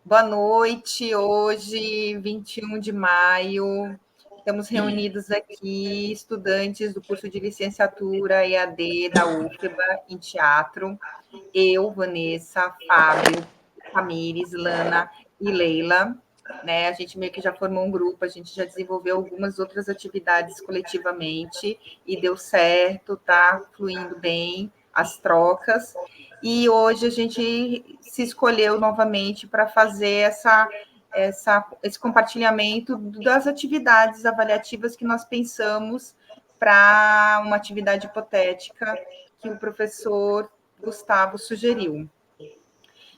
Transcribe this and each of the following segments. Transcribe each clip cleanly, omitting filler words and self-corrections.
Boa noite, hoje, 21 de maio, estamos reunidos aqui, estudantes do curso de licenciatura EAD da UFBA em teatro, eu, Vanessa, Fábio, Tamires, Lana e Leila, né? A gente meio que já formou um grupo, a gente já desenvolveu algumas outras atividades coletivamente e deu certo, tá fluindo bem as trocas. E hoje a gente se escolheu novamente para fazer esse compartilhamento das atividades avaliativas que nós pensamos para uma atividade hipotética que o professor Gustavo sugeriu.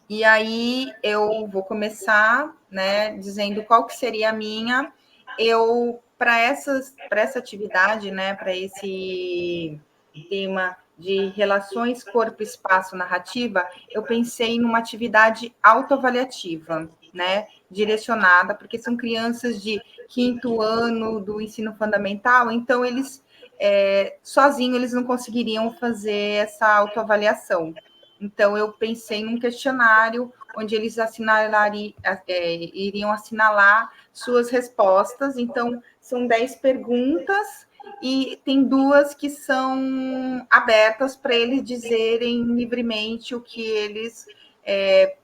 E aí eu vou começar, né, dizendo qual que seria a minha. Eu, para essa atividade, né, para esse tema de relações corpo-espaço narrativa, eu pensei numa atividade autoavaliativa, né, direcionada, porque são crianças de quinto ano do ensino fundamental, então eles sozinhos eles não conseguiriam fazer essa autoavaliação. Então, eu pensei num questionário onde eles iriam assinalar suas respostas. Então, são 10 perguntas e tem duas que são abertas para eles dizerem livremente o que eles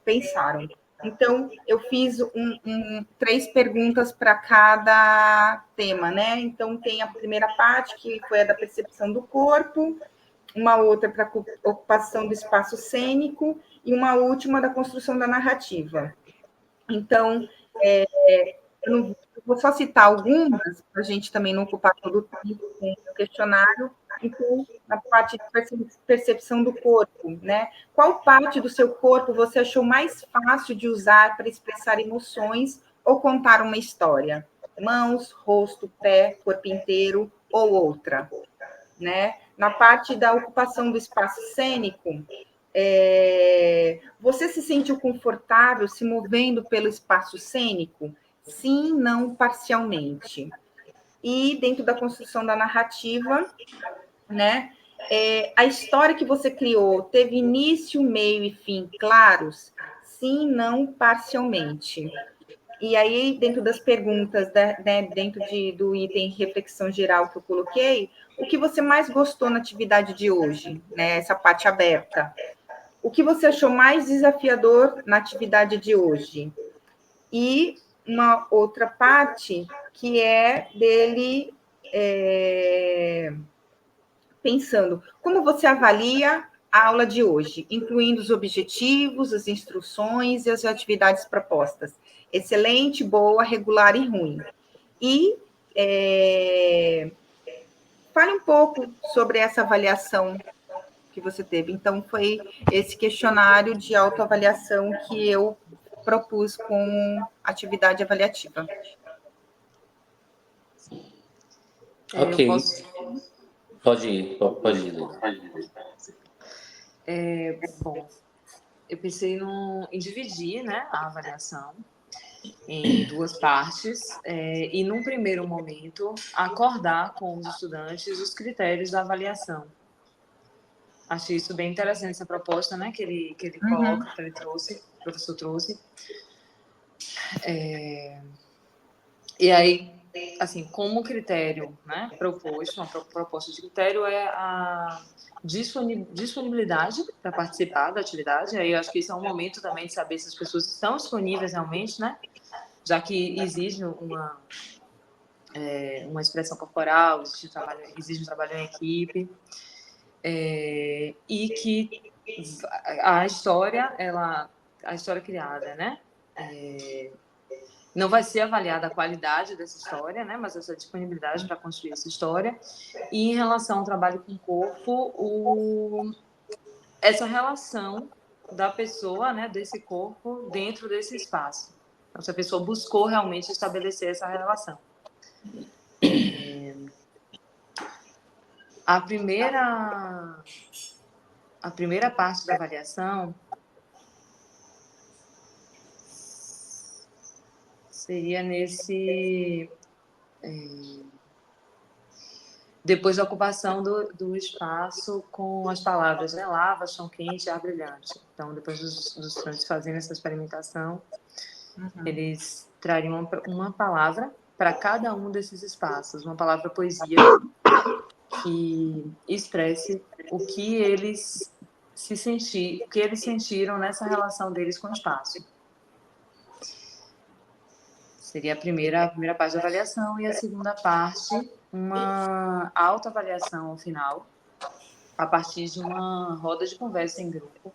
pensaram. Então, eu fiz 3 perguntas para cada tema, né? Então, tem a primeira parte, que foi a da percepção do corpo, uma outra para ocupação do espaço cênico e uma última da construção da narrativa. Então, eu vou só citar algumas, para a gente também não ocupar todo o tempo com o questionário. Então, na parte de percepção do corpo, né? Qual parte do seu corpo você achou mais fácil de usar para expressar emoções ou contar uma história? Mãos, rosto, pé, corpo inteiro ou outra? Né? Na parte da ocupação do espaço cênico, você se sentiu confortável se movendo pelo espaço cênico? Sim, não, parcialmente. E dentro da construção da narrativa, né? A história que você criou teve início, meio e fim claros? Sim, não, parcialmente. E aí, dentro das perguntas, né, dentro do item reflexão geral que eu coloquei, o que você mais gostou na atividade de hoje, né, essa parte aberta? O que você achou mais desafiador na atividade de hoje? E uma outra parte que é dele pensando como você avalia a aula de hoje, incluindo os objetivos, as instruções e as atividades propostas. Excelente, boa, regular e ruim. E fale um pouco sobre essa avaliação que você teve. Então, foi esse questionário de autoavaliação que eu propus com atividade avaliativa. Ok. Pode ir, Lila. Bom, eu pensei em dividir, né, a avaliação em duas partes e, num primeiro momento, acordar com os estudantes os critérios da avaliação. Achei isso bem interessante, essa proposta, né, que ele coloca, que ele trouxe, o professor trouxe. E aí, assim, como critério, né, proposto, uma proposta de critério é a disponibilidade para participar da atividade. Aí eu acho que isso é um momento também de saber se as pessoas estão disponíveis realmente, né, já que exige uma expressão corporal, exige um trabalho em equipe, e que a história criada, né, não vai ser avaliada a qualidade dessa história, né, mas essa disponibilidade para construir essa história. E em relação ao trabalho com o corpo, essa relação da pessoa, né, desse corpo dentro desse espaço. Então, se a pessoa buscou realmente estabelecer essa relação. A primeira parte da avaliação seria depois da ocupação do espaço com as palavras, né? Lava, chão quente, ar brilhante. Então, depois dos estudantes fazendo essa experimentação, Eles trariam uma palavra para cada um desses espaços, uma palavra poesia que expresse o que eles o que eles sentiram nessa relação deles com o espaço. Seria a primeira parte da avaliação, e a segunda parte, uma autoavaliação ao final, a partir de uma roda de conversa em grupo,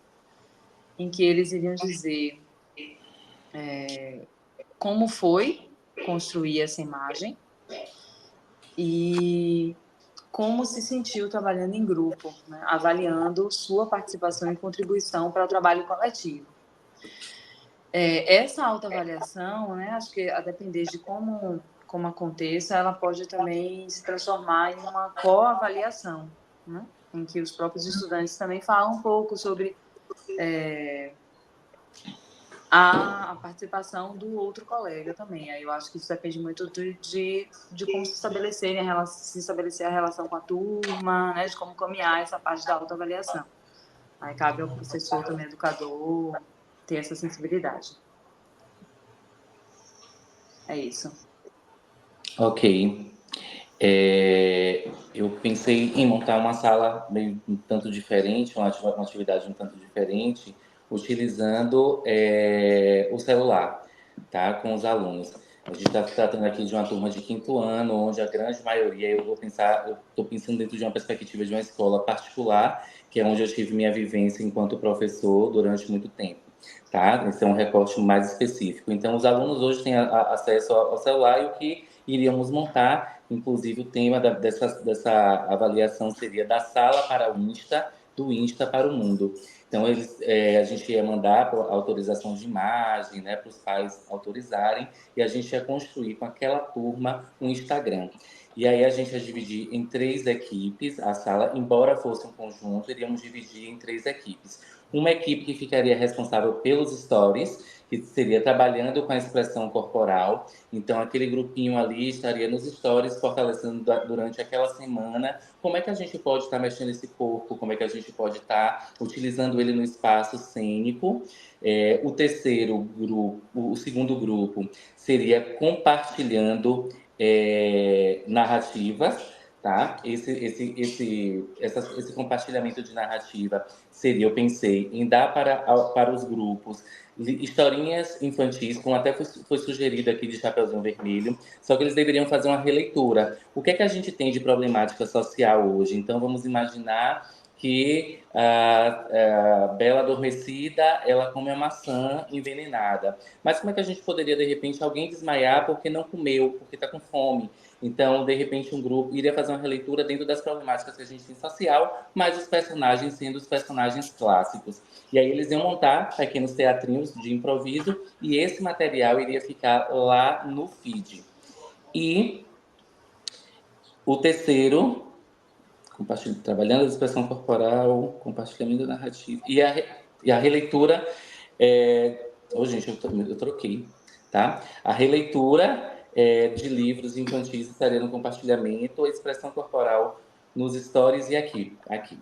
em que eles iriam dizer como foi construir essa imagem e como se sentiu trabalhando em grupo, né? Avaliando sua participação e contribuição para o trabalho coletivo. Essa autoavaliação, né, acho que a depender de como aconteça, ela pode também se transformar em uma coavaliação, né, em que os próprios estudantes também falam um pouco sobre a participação do outro colega também. Aí eu acho que isso depende muito de como se estabelecer a relação com a turma, né, de como caminhar essa parte da autoavaliação. Aí cabe ao professor também, educador, ter essa sensibilidade. É isso. Ok. Eu pensei em montar uma sala meio um tanto diferente, uma atividade um tanto diferente, utilizando o celular, tá? Com os alunos. A gente está tratando aqui de uma turma de 5º ano, onde a grande maioria, eu estou pensando dentro de uma perspectiva de uma escola particular, que é onde eu tive minha vivência enquanto professor durante muito tempo, tá? Esse é um recorte mais específico. Então, os alunos hoje têm acesso ao celular, e o que iríamos montar, inclusive o tema dessa avaliação seria da sala para o Insta, do Insta para o mundo. Então, a gente ia mandar a autorização de imagem, né, para os pais autorizarem, e a gente ia construir com aquela turma um Instagram. E aí a gente ia dividir em 3 equipes a sala, embora fosse um conjunto, iríamos dividir em 3 equipes. Uma equipe que ficaria responsável pelos stories, que seria trabalhando com a expressão corporal. Então, aquele grupinho ali estaria nos stories, fortalecendo durante aquela semana como é que a gente pode estar mexendo esse corpo, como é que a gente pode estar utilizando ele no espaço cênico. O segundo grupo seria compartilhando narrativas, tá? Esse compartilhamento de narrativa seria, eu pensei, em dar para os grupos historinhas infantis, como até foi sugerido aqui de Chapeuzinho Vermelho, só que eles deveriam fazer uma releitura. O que é que a gente tem de problemática social hoje? Então, vamos imaginar que a Bela Adormecida, ela come a maçã envenenada. Mas como é que a gente poderia, de repente, alguém desmaiar porque não comeu, porque está com fome? Então, de repente, um grupo iria fazer uma releitura dentro das problemáticas que a gente tem social, mas os personagens sendo os personagens clássicos. E aí eles iam montar pequenos teatrinhos de improviso, e esse material iria ficar lá no feed. E o terceiro, trabalhando a expressão corporal, compartilhamento narrativo, e a releitura... gente, eu troquei, tá? A releitura de livros infantis estaria no compartilhamento, a expressão corporal nos stories e aqui,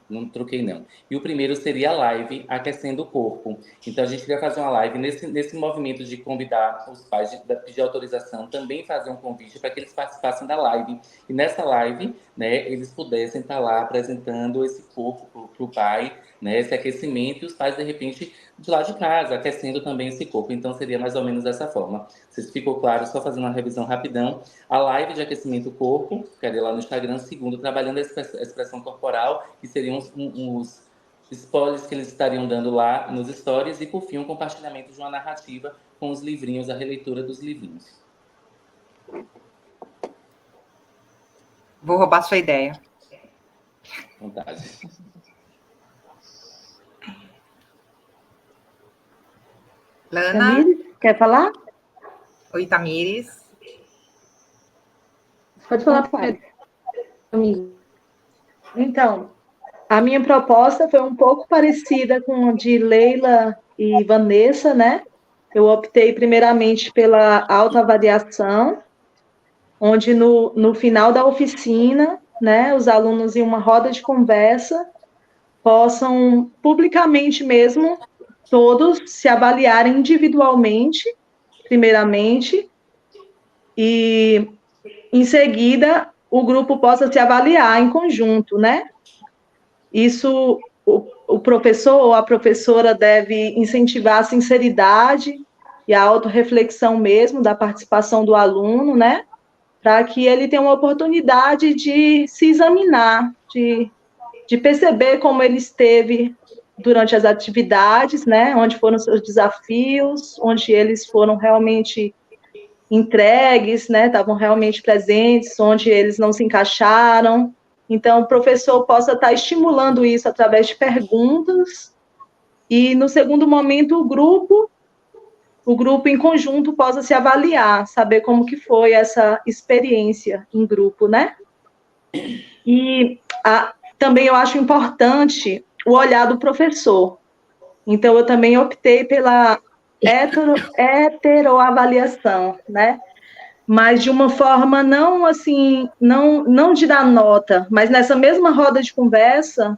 não troquei não. E o primeiro seria a live aquecendo o corpo. Então a gente queria fazer uma live nesse movimento de convidar os pais, de pedir autorização, também fazer um convite para que eles participassem da live. E nessa live, né, eles pudessem estar lá apresentando esse corpo para o pai, né, esse aquecimento, e os pais, de repente, de lá de casa, aquecendo também esse corpo. Então seria mais ou menos dessa forma. Se ficou claro, só fazendo uma revisão rapidão. A live de aquecimento do corpo, ficaria lá no Instagram. Segundo, trabalhando a expressão corporal, que seriam os spoilers que eles estariam dando lá nos stories. E, por fim, um compartilhamento de uma narrativa com os livrinhos, a releitura dos livrinhos. Vou roubar sua ideia. Vontade. Lana? Tamires, quer falar? Oi, Tamires. Pode falar primeiro. Então, a minha proposta foi um pouco parecida com a de Leila e Vanessa, né? Eu optei primeiramente pela autoavaliação, onde no final da oficina, né, os alunos em uma roda de conversa possam publicamente mesmo todos se avaliarem individualmente, primeiramente, e em seguida o grupo possa se avaliar em conjunto, né? Isso, o professor ou a professora deve incentivar a sinceridade e a autorreflexão mesmo da participação do aluno, né? Para que ele tenha uma oportunidade de se examinar, de perceber como ele esteve durante as atividades, né? Onde foram seus desafios, onde eles foram realmente entregues, né? Estavam realmente presentes, onde eles não se encaixaram. Então, o professor possa estar estimulando isso através de perguntas e, no segundo momento, o grupo em conjunto possa se avaliar, saber como que foi essa experiência em grupo, né? E também eu acho importante o olhar do professor. Então, eu também optei pela heteroavaliação, né? Mas de uma forma não assim, não de dar nota, mas nessa mesma roda de conversa,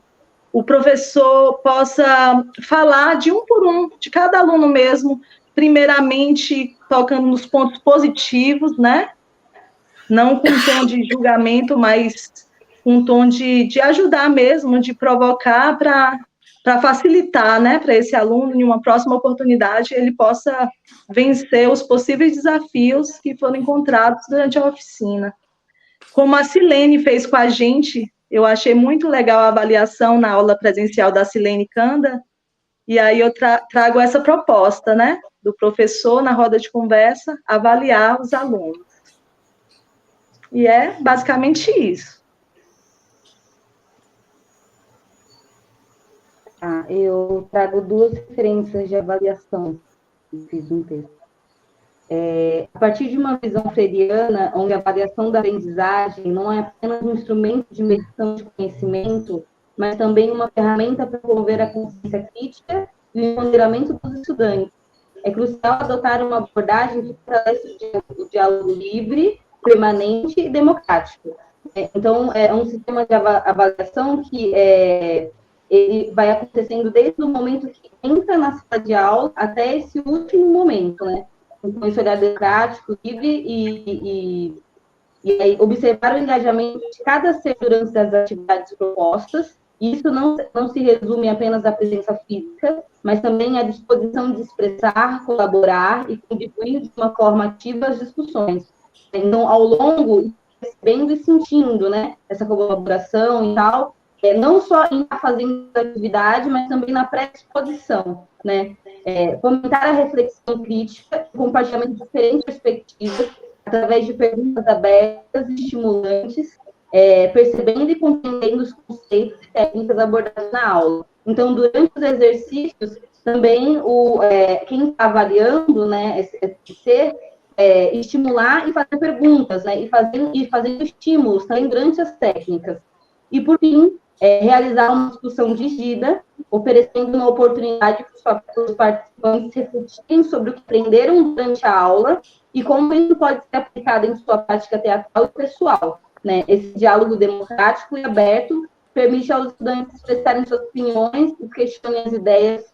o professor possa falar de um por um, de cada aluno mesmo, primeiramente tocando nos pontos positivos, né? Não com um tom de julgamento, mas com um tom de ajudar mesmo, de provocar para facilitar, né, para esse aluno, em uma próxima oportunidade, ele possa vencer os possíveis desafios que foram encontrados durante a oficina. Como a Silene fez com a gente, eu achei muito legal a avaliação na aula presencial da Silene Canda, e aí eu trago essa proposta, né, do professor, na roda de conversa, avaliar os alunos. E é basicamente isso. Eu trago duas referências de avaliação que fiz um texto. A partir de uma visão freiriana, onde a avaliação da aprendizagem não é apenas um instrumento de medição de conhecimento, mas também uma ferramenta para promover a consciência crítica e o empoderamento dos estudantes. É crucial adotar uma abordagem que fortalece o diálogo livre, permanente e democrático. Então, é um sistema de avaliação que ele vai acontecendo desde o momento que entra na sala de aula até esse último momento, né? Então, esse olhar democrático, livre e aí observar o engajamento de cada ser durante as atividades propostas. Isso não se resume apenas à presença física, mas também à disposição de expressar, colaborar e contribuir de uma forma ativa às discussões. Então, ao longo, percebendo e sentindo, né, essa colaboração e tal, não só em estar fazendo atividade, mas também na pré-exposição, né? Fomentar a reflexão crítica, compartilhamento de diferentes perspectivas, através de perguntas abertas e estimulantes, percebendo e compreendendo os conceitos e técnicas abordados na aula. Então, durante os exercícios, também quem está avaliando, né, estimular e fazer perguntas, né, e fazendo estímulos também durante as técnicas. E, por fim, realizar uma discussão dirigida, oferecendo uma oportunidade para os participantes refletirem sobre o que aprenderam durante a aula e como isso pode ser aplicado em sua prática teatral e pessoal, né? Esse diálogo democrático e aberto permite aos estudantes expressarem suas opiniões e questionem as ideias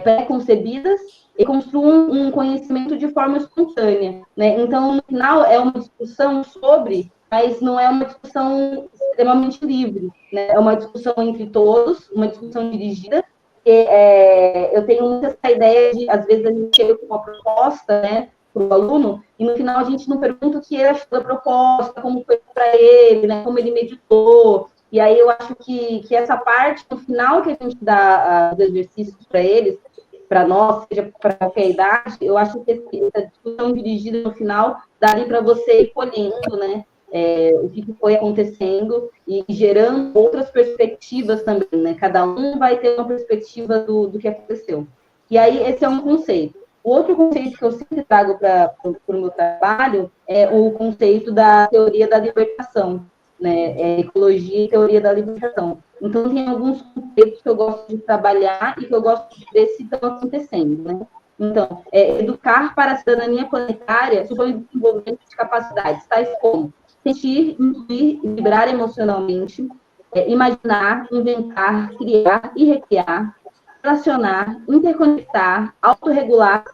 pré-concebidas e construam um conhecimento de forma espontânea, né? Então, no final, é uma discussão sobre, mas não é uma discussão extremamente livre, né? É uma discussão entre todos, uma discussão dirigida. Eu tenho muito essa ideia de, às vezes, a gente chega com uma proposta, né, para o aluno, e no final a gente não pergunta o que ele achou da proposta, como foi para ele, né, como ele meditou. E aí eu acho que essa parte, no final que a gente dá os exercícios para eles, para nós, seja para qualquer idade, eu acho que essa discussão dirigida no final dá ali para você ir colhendo, né, o que foi acontecendo e gerando outras perspectivas também, né? Cada um vai ter uma perspectiva do que aconteceu. E aí, esse é um conceito. O outro conceito que eu sempre trago para o meu trabalho é o conceito da teoria da libertação, né? Ecologia e teoria da libertação. Então, tem alguns conceitos que eu gosto de trabalhar e que eu gosto de ver se estão acontecendo, né? Então, educar para a cidadania planetária supõe o desenvolvimento de capacidades, tais como sentir, intuir e vibrar emocionalmente, imaginar, inventar, criar e recriar, relacionar, interconectar, autorregular,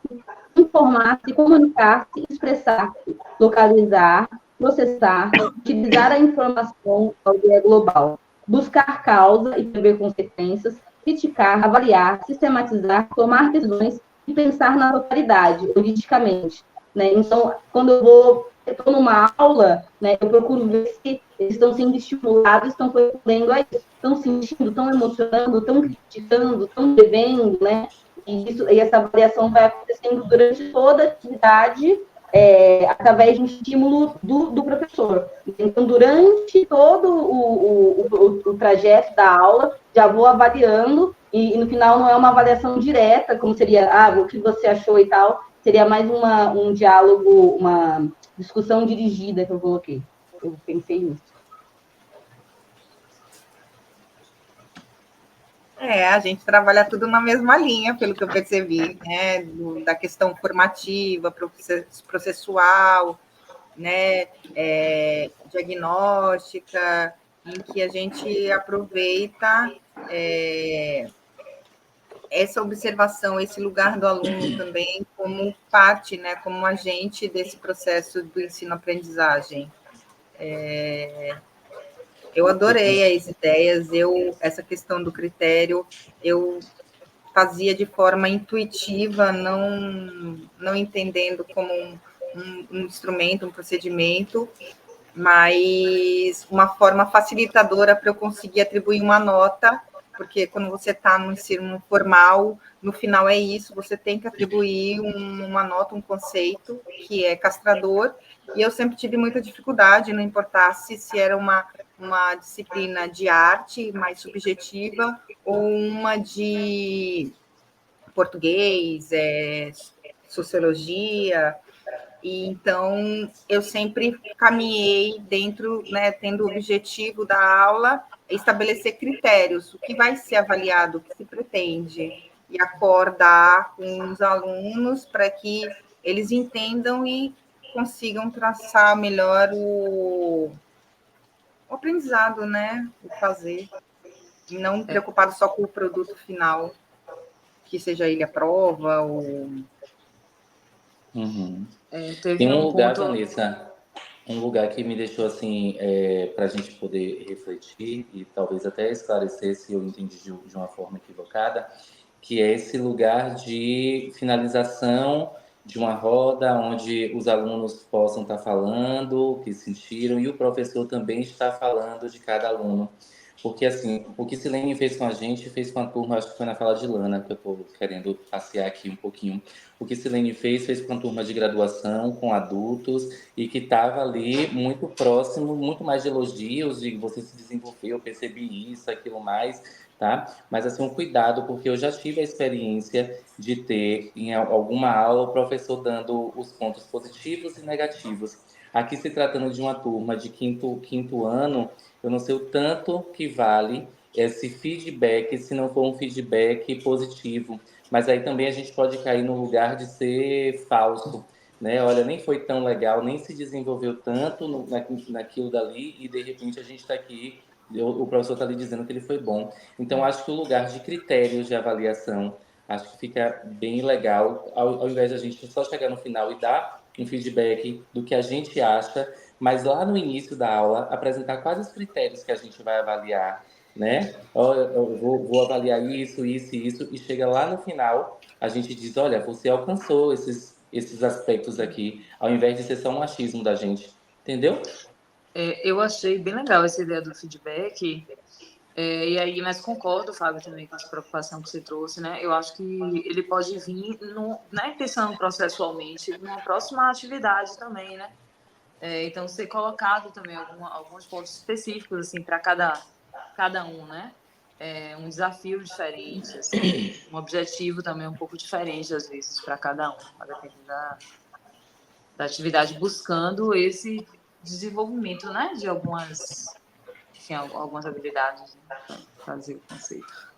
informar-se, comunicar-se, expressar-se, localizar, processar, utilizar a informação ao ideia global, buscar causa e prever consequências, criticar, avaliar, sistematizar, tomar decisões e pensar na totalidade, holisticamente. Né? Então, quando eu estou numa aula, né, eu procuro ver se eles estão sendo estimulados, estão respondendo a isso, estão sentindo, estão emocionando, estão criticando, estão devendo, né? E essa avaliação vai acontecendo durante toda a atividade, através de um estímulo do professor. Então, durante todo o trajeto da aula, já vou avaliando, e no final não é uma avaliação direta, como seria, o que você achou e tal, seria mais um diálogo, uma discussão dirigida que eu coloquei. Eu pensei nisso. A gente trabalha tudo na mesma linha, pelo que eu percebi, né? Da questão formativa, processual, né? Diagnóstica, em que a gente aproveita essa observação, esse lugar do aluno também como parte, né? Como agente desse processo do ensino-aprendizagem. Eu adorei as ideias, essa questão do critério, eu fazia de forma intuitiva, não entendendo como um instrumento, um procedimento, mas uma forma facilitadora para eu conseguir atribuir uma nota, porque quando você está no ensino formal, no final é isso, você tem que atribuir uma nota, um conceito que é castrador, e eu sempre tive muita dificuldade, não importasse se era uma disciplina de arte mais subjetiva ou uma de português, sociologia. E então eu sempre caminhei dentro, né, tendo o objetivo da aula estabelecer critérios, o que vai ser avaliado, o que se pretende, e acordar com os alunos para que eles entendam e consigam traçar melhor o aprendizado, né? O fazer, e não preocupado só com o produto final, que seja ele a prova ou... Uhum. Teve Tem um lugar, ponto... Vanessa, um lugar que me deixou assim, para a gente poder refletir e talvez até esclarecer se eu entendi de uma forma equivocada, que é esse lugar de finalização de uma roda onde os alunos possam estar falando o que sentiram e o professor também está falando de cada aluno. Porque, assim, o que Silene fez com a gente, fez com a turma, acho que foi na fala de Lana, que eu estou querendo passear aqui um pouquinho. O que Silene fez com a turma de graduação, com adultos, e que estava ali muito próximo, muito mais de elogios, de você se desenvolver, eu percebi isso, aquilo mais, tá? Mas, assim, um cuidado, porque eu já tive a experiência de ter, em alguma aula, o professor dando os pontos positivos e negativos. Aqui, se tratando de uma turma de quinto ano, eu não sei o tanto que vale esse feedback, se não for um feedback positivo. Mas aí também a gente pode cair no lugar de ser falso, né? Olha, nem foi tão legal, nem se desenvolveu tanto naquilo dali, e de repente a gente está aqui, o professor está ali dizendo que ele foi bom. Então, acho que o lugar de critérios de avaliação, acho que fica bem legal, ao invés de a gente só chegar no final e dar um feedback do que a gente acha, mas lá no início da aula, apresentar quais os critérios que a gente vai avaliar, né? Eu vou avaliar isso, isso e isso, e chega lá no final, a gente diz, olha, você alcançou esses aspectos aqui, ao invés de ser só um achismo da gente, entendeu? Eu achei bem legal essa ideia do feedback, e aí, mas concordo, Fábio, também com essa preocupação que você trouxe, né? Eu acho que ele pode vir, né, pensando processualmente, numa próxima atividade também, né? Então, ser colocado também alguns pontos específicos, assim, para cada um, né? Um desafio diferente, assim, um objetivo também um pouco diferente, às vezes, para cada um, a depender da atividade, buscando esse desenvolvimento, né? De algumas habilidades, né? Para fazer o conceito.